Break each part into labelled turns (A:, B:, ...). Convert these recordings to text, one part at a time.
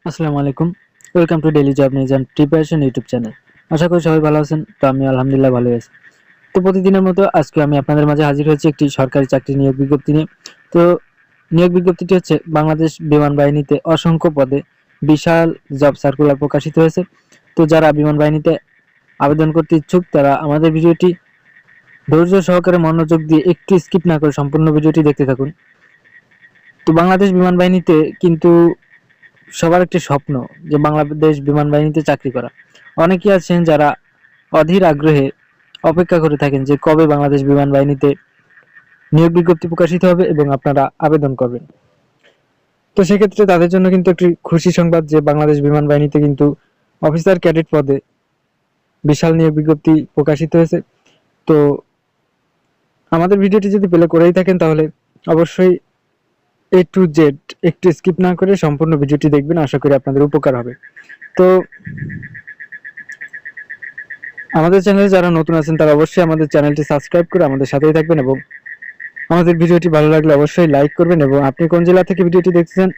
A: আসসালামু আলাইকুম। Welcome to daily job news and preparation YouTube channel. আশা করি সবাই ভালো আছেন। তো আমি আলহামদুলিল্লাহ ভালো আছি। তো প্রতিদিনের মতো আজকে আমি আপনাদের মাঝে হাজির হয়েছি একটি সরকারি চাকরি নিয়োগ বিজ্ঞপ্তি নিয়ে। তো নিয়োগ বিজ্ঞপ্তিটি হচ্ছে বাংলাদেশ বিমান বাহিনীতে অসংখ্য পদে বিশাল জব সার্কুলার প্রকাশিত হয়েছে। তো যারা বিমান বাহিনীতে আবেদন করতে ইচ্ছুক তারা আমাদের ভিডিওটি ধৈর্য সহকারে মনোযোগ দিয়ে একটু স্কিপ না করে সম্পূর্ণ ভিডিওটি দেখতে থাকুন। তো বাংলাদেশ বিমান বাহিনীতে কিন্তু সবার একটি স্বপ্ন যে বাংলাদেশ বিমান বাহিনীতে চাকরি করা। অনেকেই আছেন যারা অধীর আগ্রহে অপেক্ষা করে থাকেন যে কবে বাংলাদেশ বিমান বাহিনীতে নিয়োগ বিজ্ঞপ্তি প্রকাশিত হবে এবং আপনারা আবেদন করবেন। তো সেক্ষেত্রে তাদের জন্য কিন্তু একটি খুশি সংবাদ যে বাংলাদেশ বিমান বাহিনীতে কিন্তু অফিসার ক্যাডেট পদে বিশাল নিয়োগ বিজ্ঞপ্তি প্রকাশিত হয়েছে। তো আমাদের ভিডিওটি যদি প্লে করেই থাকেন তাহলে অবশ্যই এ টু জেড একটু স্কিপ না করে সম্পূর্ণ ভিডিওটি দেখবেন, আশা করি আপনাদের উপকার হবে। তো আমাদের চ্যানেলে যারা নতুন আছেন তারা অবশ্যই আমাদের চ্যানেলটি সাবস্ক্রাইব করে আমাদের সাথেই থাকবেন এবং আমাদের ভিডিওটি ভালো লাগলে অবশ্যই লাইক করবেন এবং আপনি কোন জেলা থেকে ভিডিওটি দেখছেন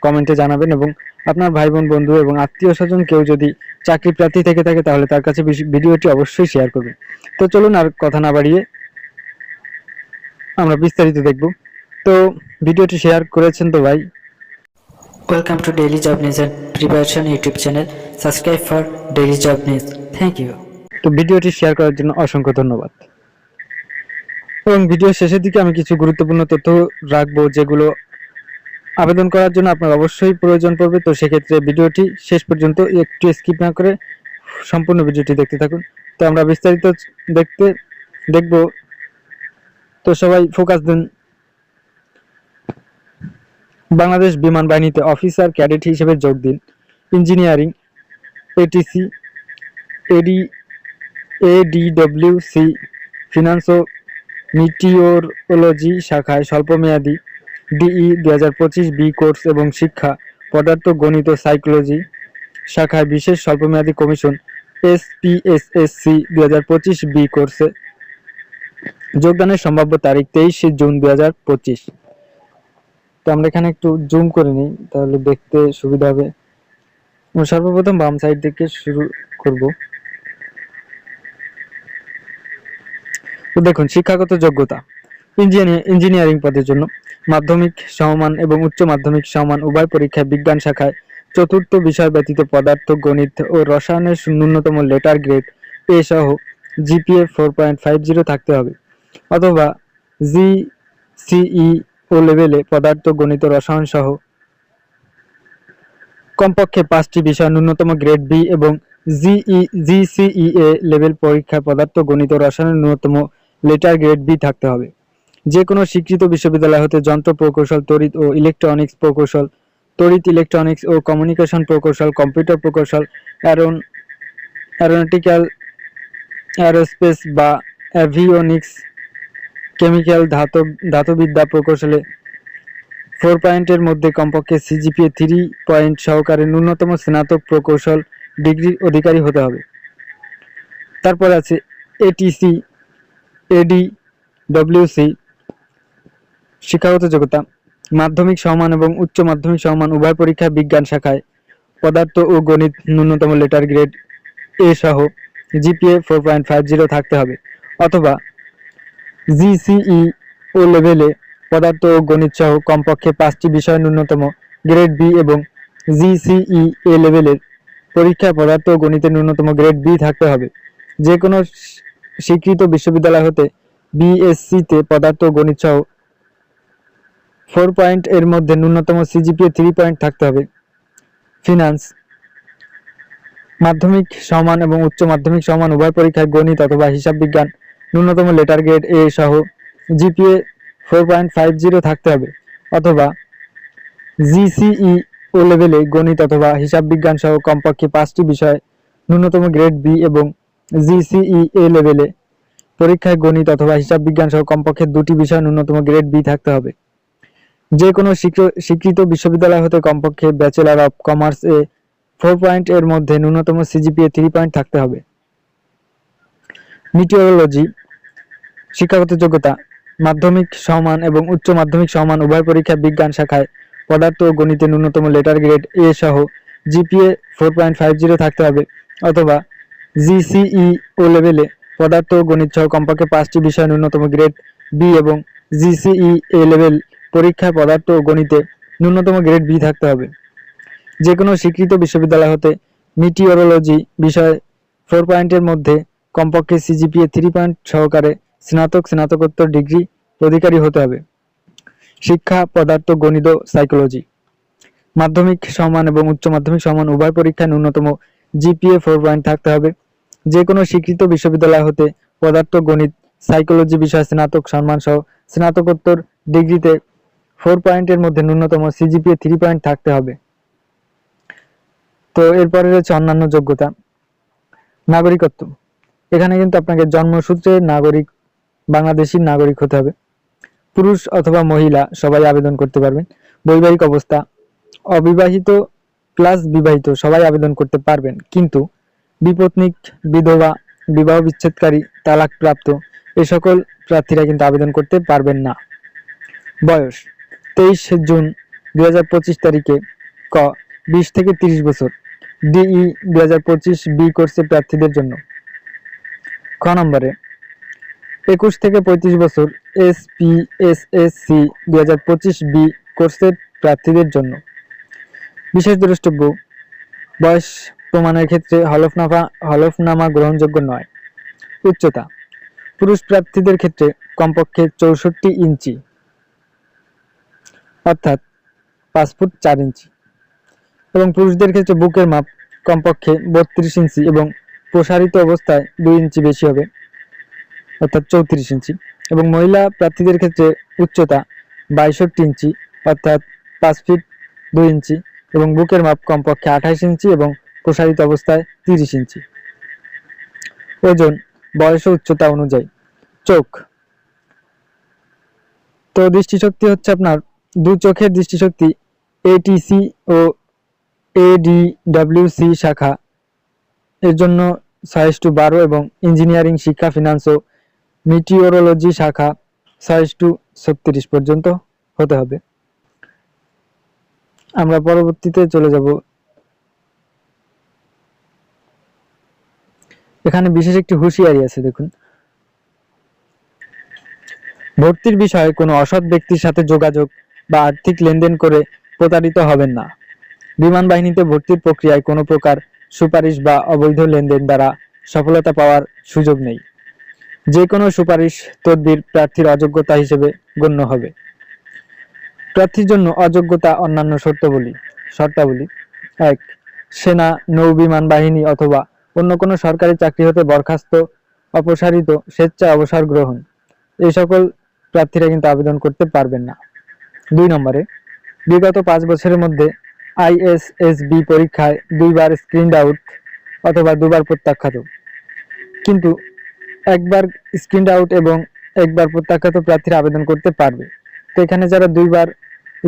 A: কমেন্টে জানাবেন এবং আপনার ভাই বোন বন্ধু এবং আত্মীয় স্বজন কেউ যদি চাকরি প্রার্থী থেকে থাকে তাহলে তার কাছে ভিডিওটি অবশ্যই শেয়ার করবেন। তো চলুন আর কথা না বাড়িয়ে আমরা বিস্তারিত দেখব। তো ভিডিওটি শেয়ার করেছেন তো ভাই।
B: Welcome to Daily Job News and Preparation YouTube channel. Subscribe for Daily Job News. Thank you.
A: তো ভিডিওটি শেয়ার করার জন্য অসংখ্য ধন্যবাদ। এবং ভিডিও শেষের দিকে আমি কিছু গুরুত্বপূর্ণ তথ্য রাখবো যেগুলো আবেদন করার জন্য আপনার অবশ্যই প্রয়োজন পড়বে। তো সেক্ষেত্রে ভিডিওটি শেষ পর্যন্ত একটু স্কিপ না করে সম্পূর্ণ ভিডিওটি দেখতে থাকুন। তো আমরা বিস্তারিত দেখব। তো সবাই ফোকাস দিন। বাংলাদেশ বিমান বাহিনীতে অফিসার ক্যাডেট হিসেবে যোগ দিন। ইঞ্জিনিয়ারিং, এটিসি, এডি, এডিডব্লিউসি, ফিনান্স ও মিটিওরোলজি শাখায় স্বল্পমেয়াদী ডিই 2025 বি কোর্স এবং শিক্ষা পদার্থ গণিত ও সাইকোলজি শাখায় বিশেষ স্বল্পমেয়াদী কমিশন এসপিএসএসসি 2025 বি কোর্সে যোগদানের সম্ভাব্য তারিখ 23 জুন 2025। তো আমরা এখানে একটু জুম করে নিই তাহলে দেখতে সুবিধা হবে। সর্বপ্রথম বাম সাইড থেকে শুরু করব। তো দেখুন, শিক্ষাগত যোগ্যতা ইঞ্জিনিয়ারিং পদের জন্য মাধ্যমিক সমমান এবং উচ্চ মাধ্যমিক সমান উভয় পরীক্ষায় বিজ্ঞান শাখায় চতুর্থ বিষয় ব্যতীত পদার্থ গণিত ও রসায়নের ন্যূনতম লেটার গ্রেড এ সহ জিপিএ 4.50 থাকতে হবে, অথবা জিসিই ও লেভেলে পদার্থ গণিত রসায়ন সহ কমপক্ষে 5টি বিষয় ন্যূনতম গ্রেড বি এবং জিসিইএ লেভেল পরীক্ষায় পদার্থ গণিত রসায়নের ন্যূনতম লেটার গ্রেড বি থাকতে হবে। যে কোনো স্বীকৃত বিশ্ববিদ্যালয় হতে যন্ত্র প্রকৌশল, তড়িৎ ও ইলেকট্রনিক্স প্রকৌশল, তড়িৎ ইলেকট্রনিক্স ও কমিউনিকেশন প্রকৌশল, কম্পিউটার প্রকৌশল, অ্যারোনটিক্যাল, অ্যারোস্পেস বা অ্যাভিওনিক্স, কেমিক্যাল, ধাতুবিদ্যা প্রকৌশলে 4 পয়েন্টের মধ্যে কমপক্ষে সিজিপিএ 3 পয়েন্ট সহকারে ন্যূনতম স্নাতক প্রকৌশল ডিগ্রির অধিকারী হতে হবে। তারপর আছে এটিসি, এডি, ডব্লিউসি। শিক্ষাগত যোগ্যতা মাধ্যমিক সমমান এবং উচ্চ মাধ্যমিক সমমান উভয় পরীক্ষায় বিজ্ঞান শাখায় পদার্থ ও গণিত ন্যূনতম লেটার গ্রেড এ সহ জিপিএ 4.50 থাকতে হবে, অথবা জিসিই ও লেভেলে পদার্থ ও গণিত সহ কমপক্ষে 5টি বিষয় ন্যূনতম গ্রেড বি এবং জিসিই এ লেভেলের পরীক্ষায় পদার্থ ও গণিতের ন্যূনতম গ্রেড বি থাকতে হবে। যে কোনো স্বীকৃত বিশ্ববিদ্যালয় হতে বিএসসিতে পদার্থ ও গণিত সহ 4 পয়েন্ট এর মধ্যে ন্যূনতম সিজিপিএ 3 পয়েন্ট থাকতে হবে। ফিনান্স মাধ্যমিক সমান এবং উচ্চ মাধ্যমিক সমান উভয় পরীক্ষায় গণিত অথবা হিসাব বিজ্ঞান ন্যূনতম লেটার গ্রেড এ সহ জিপিএ 4.50 থাকতে হবে, অথবা জিসিই ও লেভেলে গণিত অথবা হিসাব বিজ্ঞান সহ কমপক্ষে 5টি বিষয় ন্যূনতম গ্রেড বি এবং জিসিই এ লেভেলে পরীক্ষায় গণিত অথবা হিসাব বিজ্ঞান সহ কমপক্ষে 2টি বিষয় ন্যূনতম গ্রেড বি থাকতে হবে। যে কোনো স্বীকৃত বিশ্ববিদ্যালয় হতে কমপক্ষে bachelor of commerce A 4 point এর মধ্যে ন্যূনতম সিজিপিএ 3 পয়েন্ট থাকতে হবে। মিটিওরোলজি শিক্ষাগত যোগ্যতা মাধ্যমিক সমান এবং উচ্চ মাধ্যমিক সমান উভয় পরীক্ষায় বিজ্ঞান শাখায় পদার্থ ও গণিতে ন্যূনতম লেটার গ্রেড এ সহ জিপিএ 4.50 থাকতে হবে, অথবা জিসিই ও লেভেলে পদার্থ ও গণিত সহ কমপক্ষে 5টি বিষয়ে ন্যূনতম গ্রেড বি এবং জিসিই এ লেভেল পরীক্ষায় পদার্থ ও গণিতে ন্যূনতম গ্রেড বি থাকতে হবে। যে কোনো স্বীকৃত বিশ্ববিদ্যালয় হতে মিটিওরোলজি বিষয়ে 4 পয়েন্টের মধ্যে কমপক্ষে সিজিপিএ 3 পয়েন্ট সহকারে স্নাতকোত্তর ডিগ্রি অধিকারী হতে হবে। শিক্ষা পদার্থ গণিত ও সাইকোলজি মাধ্যমিক সমান এবং উচ্চ মাধ্যমিক সমান উভয় পরীক্ষায় ন্যূনতম জিপিএ 4 পয়েন্ট থাকতে হবে। যে কোনো স্বীকৃত বিশ্ববিদ্যালয় হতে পদার্থ গণিত সাইকোলজি বিষয়ে স্নাতক সম্মান সহ স্নাতকোত্তর ডিগ্রিতে 4 পয়েন্টের মধ্যে ন্যূনতম সিজিপিএ 3 পয়েন্ট থাকতে হবে। তো এরপরে রয়েছে অন্যান্য যোগ্যতা। নাগরিকত্ব, এখানে কিন্তু আপনাকে জন্মসূত্রে নাগরিক বাংলাদেশী নাগরিক হতে হবে। পুরুষ অথবা মহিলা সবাই আবেদন করতে পারবেন। বৈবাহিক অবস্থা, অবিবাহিত প্লাস বিবাহিত সবাই আবেদন করতে পারবেন, কিন্তু বিপত্নিক, বিধবা, বিবাহ বিচ্ছেদকারী, তালাকপ্রাপ্ত এই সকল প্রার্থীরা কিন্তু আবেদন করতে পারবেন না। বয়স 23 জুন 2025 তারিখে ক 20 থেকে 30 বছর ডিই 2025 বি কোর্সের প্রার্থীদের জন্য। খ নম্বরে 21 থেকে 35 বছর এসপিএসএসসি 2025 বি কোর্সের প্রার্থীদের জন্য। বিশেষ দ্রষ্টব্য, বয়স প্রমাণের ক্ষেত্রে হলফনামা গ্রহণযোগ্য নয়। উচ্চতা, পুরুষ প্রার্থীদের ক্ষেত্রে কমপক্ষে 64 ইঞ্চি অর্থাৎ 5 ফুট 4 ইঞ্চি, এবং পুরুষদের ক্ষেত্রে বুকের মাপ কমপক্ষে 32 ইঞ্চি এবং প্রসারিত অবস্থায় 2 ইঞ্চি বেশি হবে অর্থাৎ 34 ইঞ্চি, এবং মহিলা প্রার্থীদের ক্ষেত্রে উচ্চতা 62 ইঞ্চি অর্থাৎ 5 ফিট 2 ইঞ্চি এবং বুকের মাপ কমপক্ষে 28 ইঞ্চি এবং প্রসারিত অবস্থায় 30 ইঞ্চি। ওজন বয়স ও উচ্চতা অনুযায়ী। চোখ, তো দৃষ্টিশক্তি হচ্ছে আপনার দু চোখের দৃষ্টিশক্তি এটিসি ও এডিডব্লিউসি শাখা এর জন্য 6:12 এবং ইঞ্জিনিয়ারিং শিক্ষা ফিনান্স ও মিটিওরোলজি শাখা 6:36 পর্যন্ত হতে হবে। আমরা পরবর্তীতে চলে যাব। এখানে বিশেষ একটি হুঁশিয়ারি আছে, দেখুন। ভর্তির বিষয়ে কোনো অসৎ ব্যক্তির সাথে যোগাযোগ বা আর্থিক লেনদেন করে প্রতারিত হবেন না। বিমান বাহিনীতে ভর্তির প্রক্রিয়ায় কোনো প্রকার সুপারিশ বা অবৈধ লেনদেন দ্বারা সফলতা পাওয়ার সুযোগ নেই। যে কোনো সুপারিশ তদবির প্রার্থীর অযোগ্যতা হিসেবে গণ্য হবে। প্রার্থীর জন্য অযোগ্যতা অন্যান্য শর্তাবলী: 1. সেনা, নৌ বিমান বাহিনী অথবা অন্য কোনো সরকারি চাকরি হতে বরখাস্ত, অপসারিত, স্বেচ্ছায় অবসর গ্রহণ এই সকল প্রার্থীরা কিন্তু আবেদন করতে পারবেন না। 2 নম্বরে বিগত 5 বছরের মধ্যে আইএসএসবি পরীক্ষায় 2 বার স্ক্রিনড আউট অথবা 2 বার প্রত্যাখ্যাত, কিন্তু একবার স্ক্রিনড আউট এবং একবার প্রত্যাখ্যাত প্রার্থীরা আবেদন করতে পারবে। তো এখানে যারা 2 বার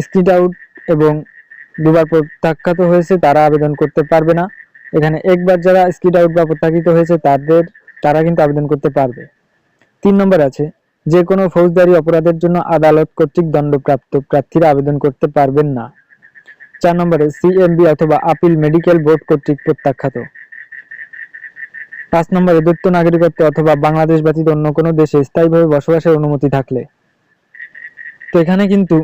A: স্ক্রিনড আউট এবং 2 বার প্রত্যাখ্যাত হয়েছে তারা আবেদন করতে পারবে না। এখানে একবার যারা স্ক্রিনড আউট বা প্রত্যাখ্যাত হয়েছে তারা কিন্তু আবেদন করতে পারবে। 3 নম্বর আছে যে কোনো ফৌজদারি অপরাধের জন্য আদালত কর্তৃক দণ্ডপ্রাপ্ত প্রার্থীরা আবেদন করতে পারবেন না। 4 নম্বরে সিএমবি অথবা আপিল মেডিকেল বোর্ড কর্তৃক প্রত্যাখ্যাত। 5 নম্বরে দ্বৈত নাগরিকত্ব অথবা বাংলাদেশ ব্যতীত অন্য কোনো দেশে স্থায়ীভাবে বসবাসের অনুমতি থাকলে। তো এখানে কিন্তু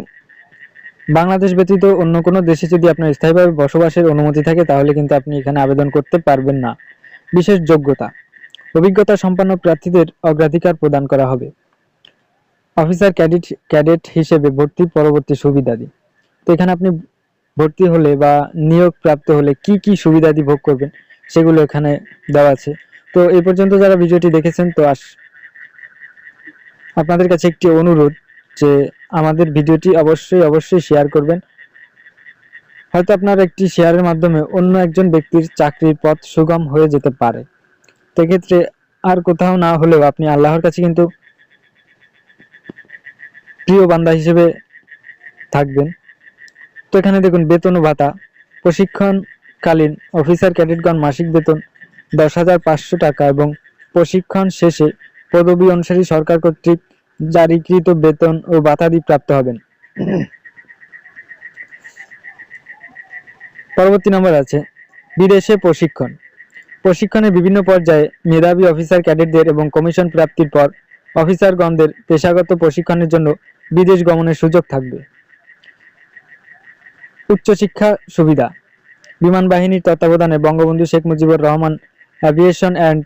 A: বাংলাদেশ ব্যতীত অন্য কোনো দেশে যদি আপনার স্থায়ীভাবে বসবাসের অনুমতি থাকে তাহলে কিন্তু আপনি এখানে আবেদন করতে পারবেন না। বিশেষ যোগ্যতা, অভিজ্ঞতা সম্পন্ন প্রার্থীদের অগ্রাধিকার প্রদান করা হবে। অফিসার ক্যাডেট হিসেবে ভর্তি পরবর্তী সুবিধাদি। তো এখানে আপনি ভর্তি হলে বা নিয়োগ প্রাপ্ত হলে কি কি সুবিধাদি ভোগ করবেন সেগুলো এখানে দেওয়া আছে। তো এই পর্যন্ত যারা ভিডিওটি দেখেছেন, তো আপনাদের কাছে একটি অনুরোধ যে আমাদের ভিডিওটি অবশ্যই শেয়ার করবেন। হয়তো আপনার একটি শেয়ারের মাধ্যমে অন্য একজন ব্যক্তির চাকরির পথ সুগম হয়ে যেতে পারে। সেক্ষেত্রে আর কোথাও না হলেও আপনি আল্লাহর কাছে কিন্তু প্রিয় বান্দা হিসেবে থাকবেন। তো এখানে দেখুন বেতন ও ভাতা, প্রশিক্ষণকালীন অফিসার ক্যাডেটগণ মাসিক বেতন 10,500 টাকা এবং প্রশিক্ষণ শেষে পদবি অনুসারী সরকার কর্তৃক জারিকৃত বেতন ও ভাতাদি প্রাপ্ত হবেন। পরবর্তী নম্বর আছে বিদেশে প্রশিক্ষণ। প্রশিক্ষণের বিভিন্ন পর্যায়ে মেধাবী অফিসার ক্যাডেটদের এবং কমিশন প্রাপ্তির পর অফিসারগণদের পেশাগত প্রশিক্ষণের জন্য বিদেশ গমনের সুযোগ থাকবে। উচ্চশিক্ষা সুবিধা। বিমান বাহিনীর তত্ত্বাবধানে Bangabandhu Sheikh Mujibur Rahman aviation and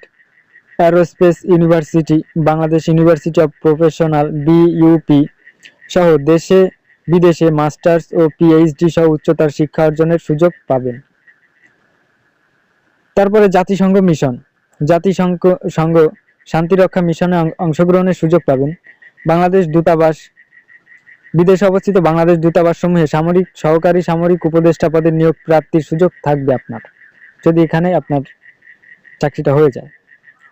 A: aerospace university, Bangladesh university of professional BUP সহ দেশে বিদেশে মাস্টার্স ও পিএইচডি সহ উচ্চতর শিক্ষা অর্জনের সুযোগ পাবেন। তারপরে জাতিসংঘ মিশন। জাতিসংঘ শান্তিরক্ষা মিশনে অংশগ্রহণের সুযোগ পাবেন। বাংলাদেশ দূতাবাস। বিদেশে অবস্থিত বাংলাদেশ দূতাবাস সমূহে সামরিক সহকারী সামরিক উপদেষ্টা পদে নিয়োগ প্রাপ্তির সুযোগ থাকবে আপনার, যদি এখানে আপনার চাকরিটা হয়ে যায়।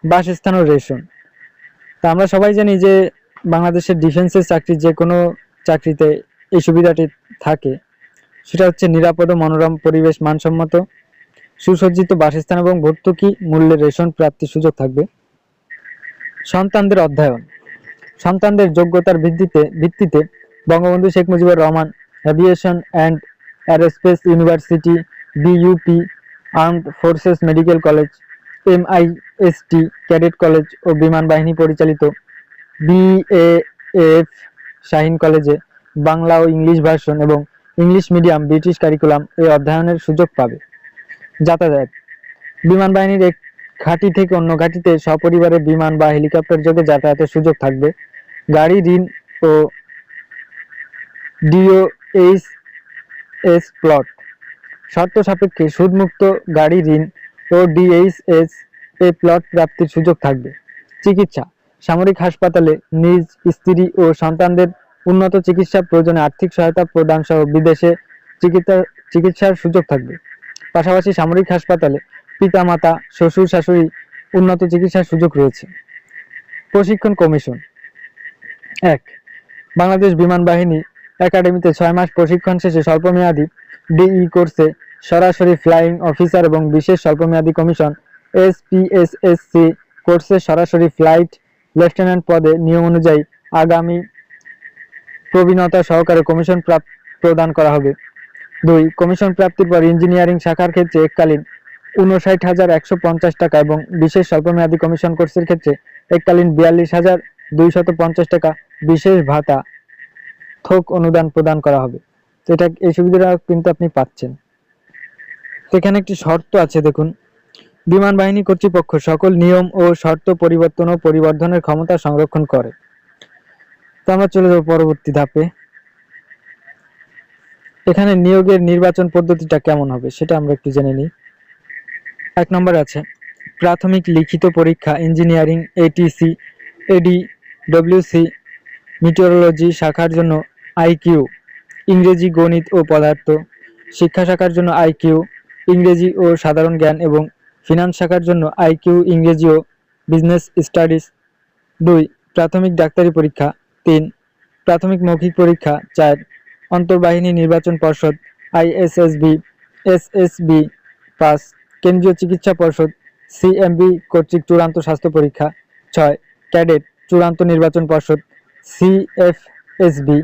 A: বাসস্থান ও রেশন। তা আমরা সবাই জানি যে বাংলাদেশের ডিফেন্সের চাকরি, যে কোনো চাকরিতে এই সুবিধাটি থাকে, সেটা হচ্ছে নিরাপদ ও মনোরম পরিবেশ, মানসম্মত সুসজ্জিত বাসস্থান এবং ভর্তুকি মূল্যে রেশন প্রাপ্তির সুযোগ থাকবে। সন্তানদের অধ্যয়ন। সন্তানদের যোগ্যতার ভিত্তিতে Bangabandhu Sheikh Mujibur Rahman aviation and aerospace university BUP, armed forces medical college, MIST cadet college ও বিমান বাহিনী পরিচালিত বিএএফ শাহীন কলেজে বাংলা ও ইংলিশ ভার্সন এবং ইংলিশ মিডিয়াম ব্রিটিশ কারিকুলাম এ অধ্যয়নের সুযোগ পাবে। যাতায়াত। বিমান বাহিনীর এক ঘাঁটি থেকে অন্য ঘাঁটিতে সপরিবারে বিমান বা হেলিকপ্টার যোগে যাতায়াতের সুযোগ থাকবে। গাড়ি ঋণ ও ডিওএইচএস প্লট। শর্ত সাপেক্ষে সুদমুক্ত গাড়ি ঋণ ও ডিএইচএস এ প্লট প্রাপ্তির সুযোগ থাকবে। চিকিৎসা। সামরিক হাসপাতালে নিজ স্ত্রী ও সন্তানদের উন্নত চিকিৎসা প্রয়োজনে আর্থিক সহায়তা প্রদান সহ বিদেশে চিকিৎসার সুযোগ থাকবে। পাশাপাশি সামরিক হাসপাতালে পিতামাতা শ্বশুর শাশুড়ি উন্নত চিকিৎসার সুযোগ রয়েছে। প্রশিক্ষণ কমিশন। 1. বাংলাদেশ বিমান বাহিনী একাডেমিতে 6 মাস প্রশিক্ষণ শেষে স্বল্পমেয়াদী ডিই কোর্সে সরাসরি ফ্লাইং অফিসার এবং বিশেষ স্বল্পমেয়াদী কমিশন এসপিএসএসসি কোর্সে সরাসরি ফ্লাইট লেফটেন্যান্ট পদে নিয়ম অনুযায়ী আগামী প্রবীণতা সহকারে কমিশন প্রদান করা হবে। 2. কমিশন প্রাপ্তির পর ইঞ্জিনিয়ারিং শাখার ক্ষেত্রে এককালীন 59,150 টাকা এবং বিশেষ স্বল্পমেয়াদী কমিশন কোর্সের ক্ষেত্রে এককালীন 42,250 টাকা বিশেষ ভাতা থোক অনুদান প্রদান করা হবে। তো এটা এই সুবিধাটা কিন্তু আপনি পাচ্ছেন। এখানে একটি শর্ত আছে, দেখুন। বিমান বাহিনী কর্তৃপক্ষ সকল নিয়ম ও শর্ত পরিবর্তন ও পরিবর্ধনের ক্ষমতা সংরক্ষণ করে। তো আমরা চলে যাব পরবর্তী ধাপে। এখানে নিয়োগের নির্বাচন পদ্ধতিটা কেমন হবে সেটা আমরা একটু জেনে নিই। 1 নম্বর আছে প্রাথমিক লিখিত পরীক্ষা ইঞ্জিনিয়ারিং এটিসি এডি ডব্লিউসি মিটিওরোলজি শাখার জন্য আইকিউ ইংরেজি গণিত ও পদার্থ, শিক্ষা শাখার জন্য আইকিউ ইংরেজি ও সাধারণ জ্ঞান এবং ফিনান্স শাখার জন্য আইকিউ ইংরেজি ও বিজনেস স্টাডিজ। 2. প্রাথমিক ডাক্তারি পরীক্ষা। 3. প্রাথমিক মৌখিক পরীক্ষা। 4. অন্তর্বাহিনী নির্বাচন পর্ষদ আইএসএসবি এসএসবি পাস কেন্দ্রীয় চিকিৎসা পর্ষদ সিএমবি কর্তৃক চূড়ান্ত স্বাস্থ্য পরীক্ষা। 6. ক্যাডেট চূড়ান্ত নির্বাচন পর্ষদ সিএফএসবি।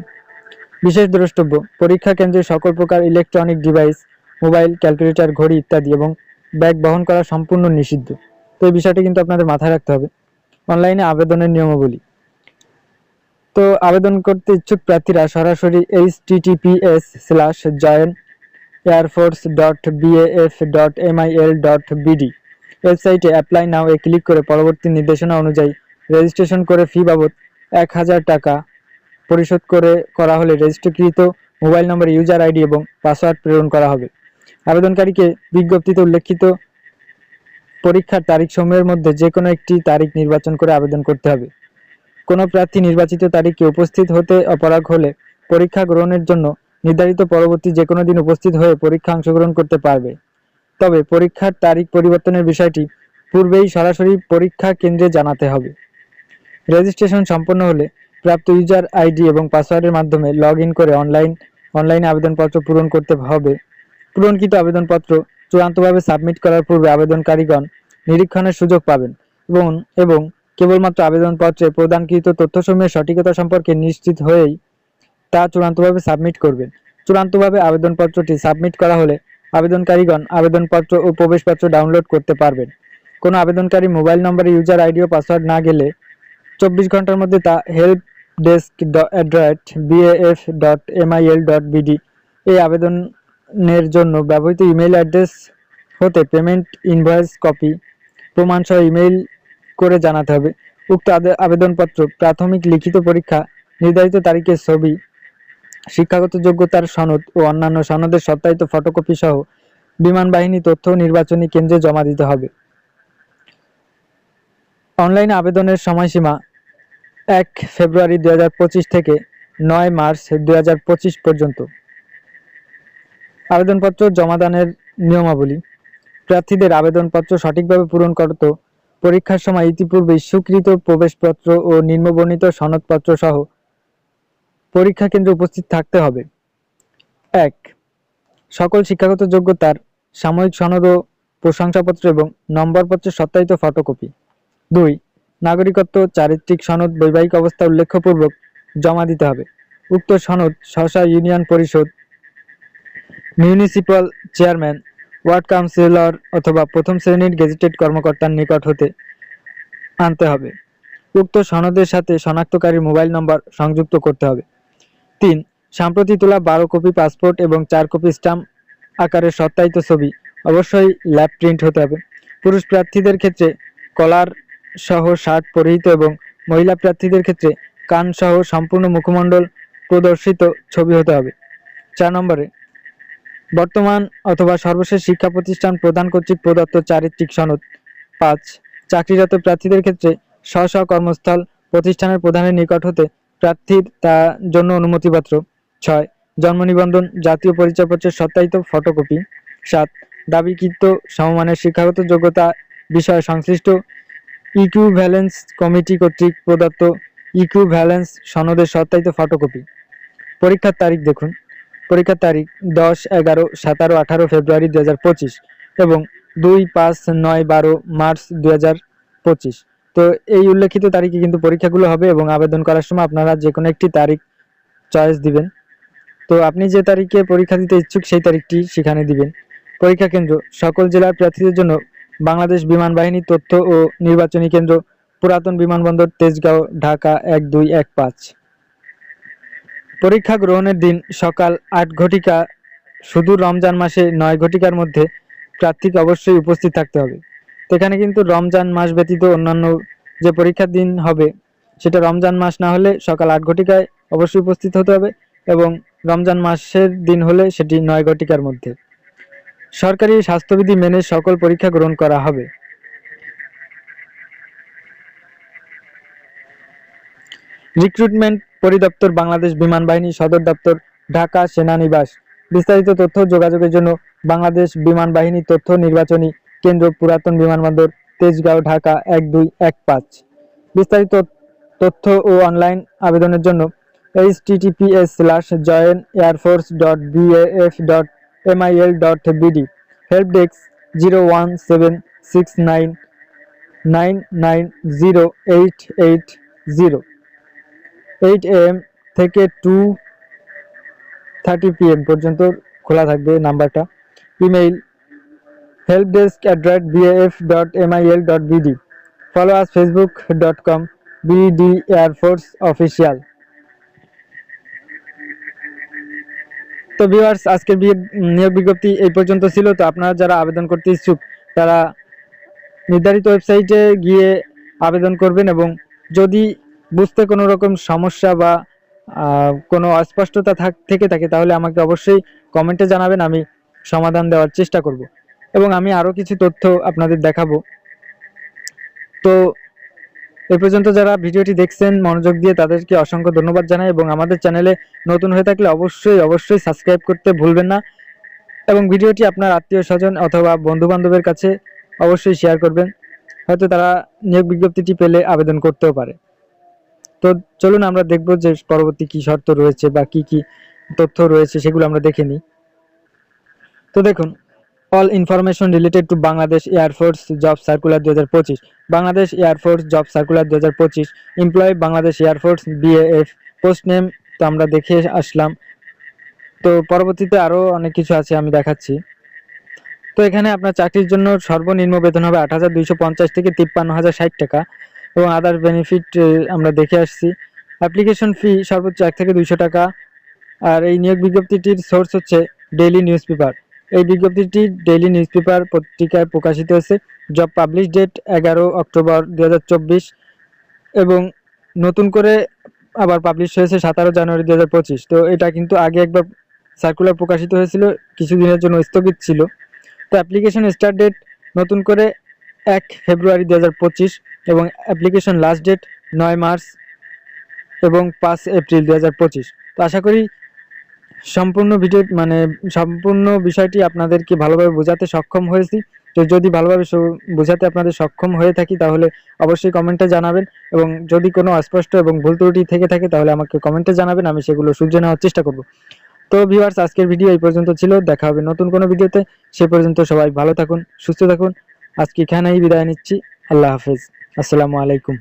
A: বিশেষ দ্রষ্টব্য পরীক্ষা কেন্দ্রে সকল প্রকার ইলেকট্রনিক ডিভাইস, মোবাইল, ক্যালকুলেটর, ঘড়ি ইত্যাদি এবং ব্যাগ বহন করা সম্পূর্ণ নিষিদ্ধ। তো এই বিষয়টি কিন্তু আপনাদের মাথায় রাখতে হবে। অনলাইনে আবেদনের নিয়মাবলী। তো আবেদন করতে ইচ্ছুক প্রার্থীরা সরাসরি https://joinairforce.baf.mil.bd ওয়েবসাইটে অ্যাপ্লাই নাও এ ক্লিক করে পরবর্তী নির্দেশনা অনুযায়ী রেজিস্ট্রেশন করে ফি বাবদ 1000 টাকা পরিশোধ করা হলে রেজিস্ট্রিকৃত মোবাইল নম্বরে ইউজার আইডি এবং পাসওয়ার্ড প্রেরণ করা হবে। আবেদনকারীকে বিজ্ঞপ্তিতে উল্লেখিত পরীক্ষার তারিখসমূহের মধ্যে যে কোনো একটি তারিখ নির্বাচন করে আবেদন করতে হবে। কোনো প্রার্থী নির্বাচিত তারিখে উপস্থিত হতে অপারগ হলে পরীক্ষা গ্রহণের জন্য নির্ধারিত পরবর্তী যে কোনো দিন উপস্থিত হয়ে পরীক্ষা অংশগ্রহণ করতে পারবে। তবে পরীক্ষার তারিখ পরিবর্তনের বিষয়টি পূর্বেই সরাসরি পরীক্ষা কেন্দ্রে জানাতে হবে। রেজিস্ট্রেশন সম্পন্ন হলে প্রাপ্ত ইউজার আইডি এবং পাসওয়ার্ডের মাধ্যমে লগ ইন করে অনলাইনে আবেদনপত্র পূরণ করতে হবে। পূরণকৃত আবেদনপত্র চূড়ান্তভাবে সাবমিট করার পূর্বে আবেদনকারীগণ নিরীক্ষণের সুযোগ পাবেন এবং কেবলমাত্র আবেদনপত্রে প্রদানকৃত তথ্যসমূহের সঠিকতা সম্পর্কে নিশ্চিত হয়েই তা চূড়ান্তভাবে সাবমিট করবেন। চূড়ান্তভাবে আবেদনপত্রটি সাবমিট করা হলে আবেদনকারীগণ আবেদনপত্র ও প্রবেশপত্র ডাউনলোড করতে পারবেন। কোনো আবেদনকারী মোবাইল নম্বরে ইউজার আইডি ও পাসওয়ার্ড না গেলে 24 ঘন্টার মধ্যে তা helpdesk@baf.mil.bd এই আবেদনের জন্য ব্যবহৃত ইমেইল অ্যাড্রেস হতে পেমেন্ট ইনভয়েস কপি প্রমাণ সহ ইমেইল করে জানাতে হবে। উক্ত আবেদনপত্র, প্রাথমিক লিখিত পরীক্ষা, নির্ধারিত তারিখের ছবি, শিক্ষাগত যোগ্যতার সনদ ও অন্যান্য সনদের সত্যায়িত ফটোকপি সহ বিমান বাহিনী তথ্য নির্বাচনী কেন্দ্রে জমা দিতে হবে। অনলাইনে আবেদনের সময়সীমা 1 ফেব্রুয়ারি 2025 থেকে 9 মার্চ 2025 পর্যন্ত। আবেদনপত্র জমাদানের নিয়মাবলী। প্রার্থীদের আবেদনপত্র সঠিকভাবে পূরণ করতে পরীক্ষার সময় ইতিপূর্বে স্বীকৃত প্রবেশপত্র ও নিম্নবর্ণিত সনদপত্র সহ পরীক্ষা কেন্দ্রে উপস্থিত থাকতে হবে। 1. সকল শিক্ষাগত যোগ্যতার সাময়িক সনদ ও প্রশংসাপত্র এবং নম্বরপত্রের সত্যায়িত ফটোকপি। 2. নাগরিকত্ব, চারিত্রিক সনদ বৈবাহিক অবস্থা উল্লেখপূর্বক জমা দিতে হবে। উক্ত সনদ স্ব-স্ব ইউনিয়ন পরিষদ, মিউনিসিপ্যাল চেয়ারম্যান, ওয়ার্ড কাউন্সিলর অথবা প্রথম শ্রেণীর গেজেটেড কর্মকর্তার নিকট হতে আনতে হবে। উক্ত সনদের সাথে শনাক্তকারীর মোবাইল নম্বর সংযুক্ত করতে হবে। 3. সাম্প্রতি তোলা 12 কপি পাসপোর্ট এবং 4 কপি স্ট্যাম্প আকারের সত্যায়িত ছবি অবশ্যই ল্যাব প্রিন্ট হতে হবে। পুরুষ প্রার্থীদের ক্ষেত্রে কলার সহ শার্ট পরিহিত এবং মহিলা প্রার্থীদের ক্ষেত্রে কান সহ সম্পূর্ণ মুখমণ্ডল প্রদর্শিত ছবি হতে হবে। 4 নম্বরে বর্তমান অথবা সর্বশেষ শিক্ষা প্রতিষ্ঠান প্রদান কর্তৃক প্রদত্ত চারিত্রিক সনদ। 5. চাকরিরত প্রার্থীদের ক্ষেত্রে স্ব কর্মস্থল প্রতিষ্ঠানের প্রধানের নিকট হতে প্রার্থীর তার জন্য অনুমতিপত্র। 6. জন্ম নিবন্ধন, জাতীয় পরিচয়পত্রের সত্যায়িত ফটোকপি। 7. দাবিকৃত সমমানের শিক্ষাগত যোগ্যতা বিষয়ে সংশ্লিষ্ট ইকুইভ্যালেন্স কমিটি কর্তৃক প্রদত্ত ইকুইভ্যালেন্স সনদের সত্যায়িত ফটোকপি। পরীক্ষার তারিখ দেখুন। পরীক্ষার তারিখ 10, 11, 17, 18 ফেব্রুয়ারি 2025 এবং 2, 5, 9, 12 মার্চ 2025। তো এই উল্লেখিত তারিখে কিন্তু পরীক্ষাগুলো হবে এবং আবেদন করার সময় আপনারা যে কোনো একটি তারিখ চয়েস দিবেন। তো আপনি যে তারিখে পরীক্ষা দিতে ইচ্ছুক সেই তারিখটি সেখানে দিবেন। পরীক্ষা কেন্দ্র সকল জেলার প্রার্থীদের জন্য বাংলাদেশ বিমান বাহিনী তথ্য ও নির্বাচনী কেন্দ্র, পুরাতন বিমানবন্দর, তেজগাঁও, ঢাকা 1215। পরীক্ষা গ্রহণের দিন সকাল 8 ঘটিকা, শুধু রমজান মাসে 9 ঘটিকার মধ্যে প্রার্থীকে অবশ্যই উপস্থিত থাকতে হবে। তো এখানে কিন্তু রমজান মাস ব্যতীত অন্যান্য যে পরীক্ষার দিন হবে সেটা রমজান মাস না হলে সকাল 8 ঘটিকায় অবশ্যই উপস্থিত হতে হবে এবং রমজান মাসের দিন হলে সেটি 9 ঘটিকার মধ্যে। সরকারি স্বাস্থ্যবিধি মেনে সকল পরীক্ষা গ্রহণ করা হবে। রিক্রুটমেন্ট পরিদপ্তর, বাংলাদেশ বিমান বাহিনী সদর দপ্তর, ঢাকা সেনানিবাস। বিস্তারিত তথ্য যোগাযোগের জন্য বাংলাদেশ বিমান বাহিনী তথ্য নির্বাচনী কেন্দ্র, পুরাতন বিমানবন্দর, তেজগাঁও, ঢাকা 1215। বিস্তারিত তথ্য ও অনলাইন আবেদনের জন্য https://joinairforce.baf.mil.bd, হেল্প ডেস্ক 01769990880, 8 AM থেকে 2:30 PM পর্যন্ত খোলা থাকবে নাম্বারটা। Email helpdesk@baf.mil.bd। ফলো আস facebook.com BD Air Force Official। তো ভিউয়ার্স, আজকের নিয়োগ বিজ্ঞপ্তি এই পর্যন্ত ছিল। তো আপনারা যারা আবেদন করতে ইচ্ছুক তারা নির্ধারিত ওয়েবসাইটে গিয়ে আবেদন করবেন এবং যদি বুঝতে কোনো রকম সমস্যা বা কোনো অস্পষ্টতা থেকে থাকে তাহলে আমাকে অবশ্যই কমেন্টে জানাবেন, আমি সমাধান দেওয়ার চেষ্টা করব এবং আমি আরও কিছু তথ্য আপনাদের দেখাবো। তো এই পর্যন্ত যারা ভিডিওটি দেখছেন মনোযোগ দিয়ে তাদেরকে অসংখ্য ধন্যবাদ জানাই এবং আমাদের চ্যানেলে নতুন হয়ে থাকলে অবশ্যই সাবস্ক্রাইব করতে ভুলবেন না এবং ভিডিওটি আপনার আত্মীয় স্বজন অথবা বন্ধু বান্ধবের কাছে অবশ্যই শেয়ার করবেন, হয়তো তারা নিয়োগ বিজ্ঞপ্তিটি পেলে আবেদন করতেও পারে। তো চলুন আমরা দেখব যে পরবর্তী কি শর্ত রয়েছে বা কি কি তথ্য রয়েছে সেগুলো আমরা দেখে নিই। তো দেখুন, all information related to Bangladesh air force job circular 2025, Bangladesh air force job circular 2025, employ Bangladesh air force BAF, post name তো আমরা দেখে আসলাম। তো পরবর্তীতে আরও অনেক কিছু আছে, আমি দেখাচ্ছি। তো এখানে আপনার চাকরির জন্য সর্বনিম্ন বেতন হবে 8,250 থেকে 53,060 টাকা এবং আদার বেনিফিট আমরা দেখে আসছি। অ্যাপ্লিকেশন ফি সর্বোচ্চ 1 থেকে 200 টাকা। আর এই নিয়োগ বিজ্ঞপ্তিটির সোর্স হচ্ছে ডেইলি নিউজ পেপার। এই বিজ্ঞপ্তিটি ডেইলি নিউজ পেপার পত্রিকায় প্রকাশিত হয়েছে। জব পাবলিশ ডেট 11 অক্টোবর 2024 এবং নতুন করে আবার পাবলিশ হয়েছে 17 জানুয়ারি 2025। তো এটা কিন্তু আগে একবার সার্কুলার প্রকাশিত হয়েছিল, কিছুদিনের জন্য স্থগিত ছিল। তো অ্যাপ্লিকেশন স্টার্ট ডেট নতুন করে 1 ফেব্রুয়ারি 2025 এবং অ্যাপ্লিকেশন লাস্ট ডেট 9 মার্চ এবং 5 এপ্রিল 2025। তো আশা করি সম্পূর্ণ বিষয়টি আপনাদেরকে ভালোভাবে বোঝাতে সক্ষম হয়েছি। তো যদি ভালোভাবে বোঝাতে আপনাদের সক্ষম হয়ে থাকি তাহলে অবশ্যই কমেন্টে জানাবেন, এবং যদি কোনো অস্পষ্ট এবং ভুল ত্রুটি থেকে থাকে তাহলে আমাকে কমেন্টে জানাবেন, আমি সেগুলো শুধরে নেওয়ার চেষ্টা করব। তো ভিউয়ার্স, আজকের ভিডিও এই পর্যন্ত ছিল। দেখা হবে নতুন কোনো ভিডিওতে। সে পর্যন্ত সবাই ভালো থাকুন, সুস্থ থাকুন। আজকে এখানেই বিদায় নিচ্ছি। আল্লাহ হাফেজ। আসসালামু আলাইকুম।